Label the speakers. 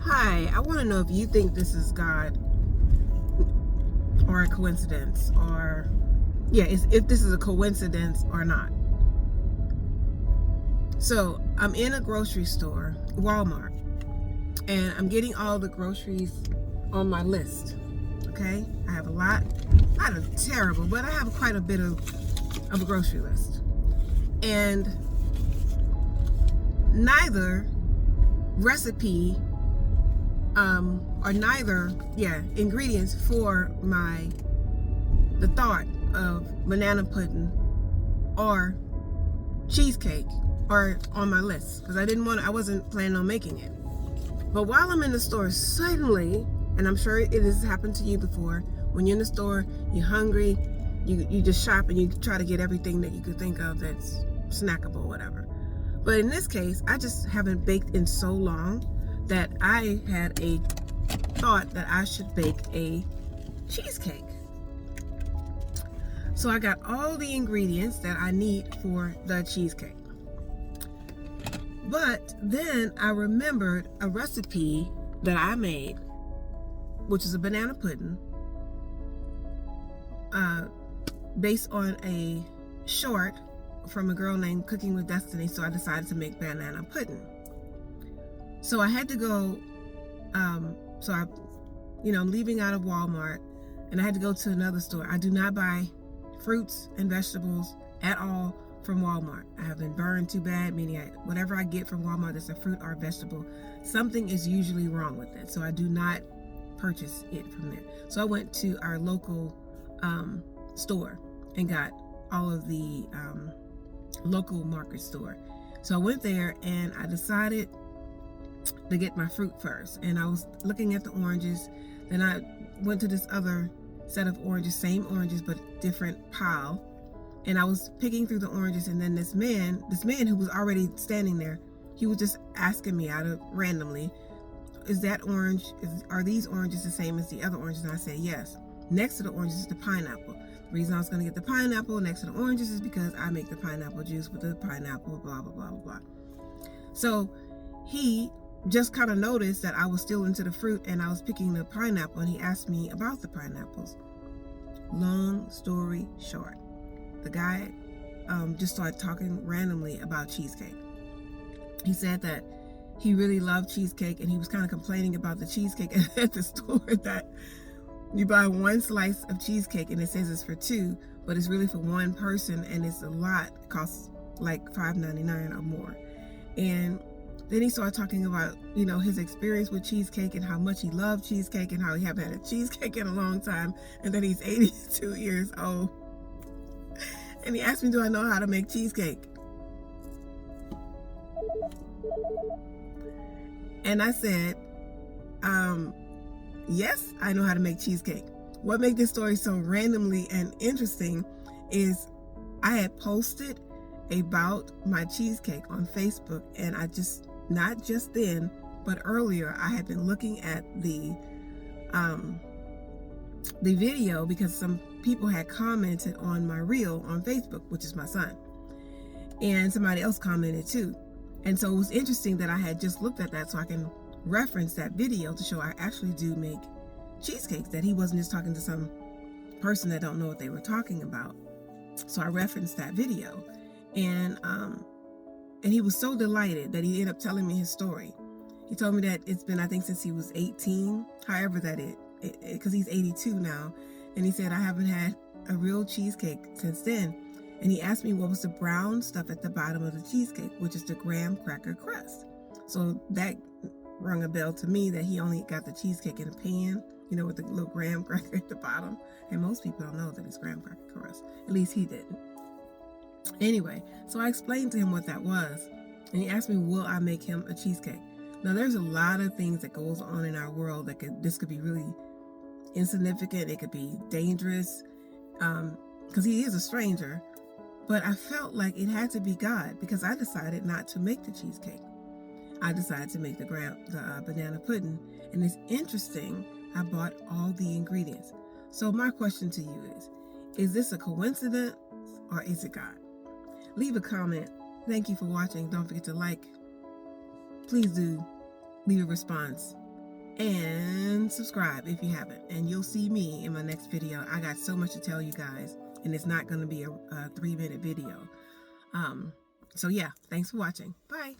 Speaker 1: Hi, I want to know if you think this is God or a coincidence, or if this is a coincidence or not. So I'm in a grocery store, Walmart, and I'm getting all the groceries on my list. Okay, I have a lot, not a terrible, but I have quite a bit of a grocery list, and neither recipe or neither ingredients for the thought of banana pudding or cheesecake are on my list, because I wasn't planning on making it. But while I'm in the store, suddenly, and I'm sure it has happened to you before, when you're in the store, you're hungry, you just shop and you try to get everything that you could think of that's snackable, whatever. But in this case, I just haven't baked in so long that I had a thought that I should bake a cheesecake. So I got all the ingredients that I need for the cheesecake. But then I remembered a recipe that I made, which is a banana pudding, based on a short from a girl named Cooking with Destiny. So I decided to make banana pudding. So I had to go, I'm leaving out of Walmart, and I had to go to another store. I do not buy fruits and vegetables at all from Walmart. I have been burned too bad, meaning whatever I get from Walmart that's a fruit or a vegetable, something is usually wrong with it. So I do not purchase it from there. So I went to our local store and got all of the local market store. So I went there and I decided to get my fruit first. And I was looking at the oranges. Then I went to this other set of oranges, same oranges, but different pile. And I was picking through the oranges, and then this man who was already standing there, he was just asking me out of randomly, are these oranges the same as the other oranges? And I said, yes. Next to the oranges is the pineapple. The reason I was going to get the pineapple next to the oranges is because I make the pineapple juice with the pineapple, blah, blah, blah, blah, blah. So he just kind of noticed that I was still into the fruit and I was picking the pineapple, and he asked me about the pineapples. Long story short, the guy just started talking randomly about cheesecake. He said that he really loved cheesecake, and he was kind of complaining about the cheesecake at the store, that you buy one slice of cheesecake and it says it's for two, but it's really for one person, and it's a lot. It costs like $5.99 or more. And then he started talking about, his experience with cheesecake and how much he loved cheesecake and how he haven't had a cheesecake in a long time, and that he's 82 years old. And he asked me, do I know how to make cheesecake? And I said, yes, I know how to make cheesecake. What made this story so randomly and interesting is I had posted about my cheesecake on Facebook, and not just then, but earlier, I had been looking at the video because some people had commented on my reel on Facebook, which is my son, and somebody else commented too. And so it was interesting that I had just looked at that so I can reference that video to show I actually do make cheesecakes, that he wasn't just talking to some person that don't know what they were talking about. So I referenced that video, and he was so delighted that he ended up telling me his story. He told me that it's been, I think, since he was 18, however that because he's 82 now. And he said, I haven't had a real cheesecake since then. And he asked me what was the brown stuff at the bottom of the cheesecake, which is the graham cracker crust. So that rung a bell to me, that he only got the cheesecake in a pan, with the little graham cracker at the bottom. And most people don't know that it's graham cracker crust. At least he didn't. Anyway, so I explained to him what that was, and he asked me, will I make him a cheesecake? Now, there's a lot of things that goes on in our world this could be really insignificant. It could be dangerous, because he is a stranger. But I felt like it had to be God, because I decided not to make the cheesecake. I decided to make the banana pudding, and it's interesting. I bought all the ingredients. So my question to you is this a coincidence or is it God? Leave a comment. Thank you for watching. Don't forget to like. Please do leave a response. and subscribe if you haven't, and you'll see me in my next video. I got so much to tell you guys, and it's not going to be a 3-minute video. So yeah, thanks for watching. Bye.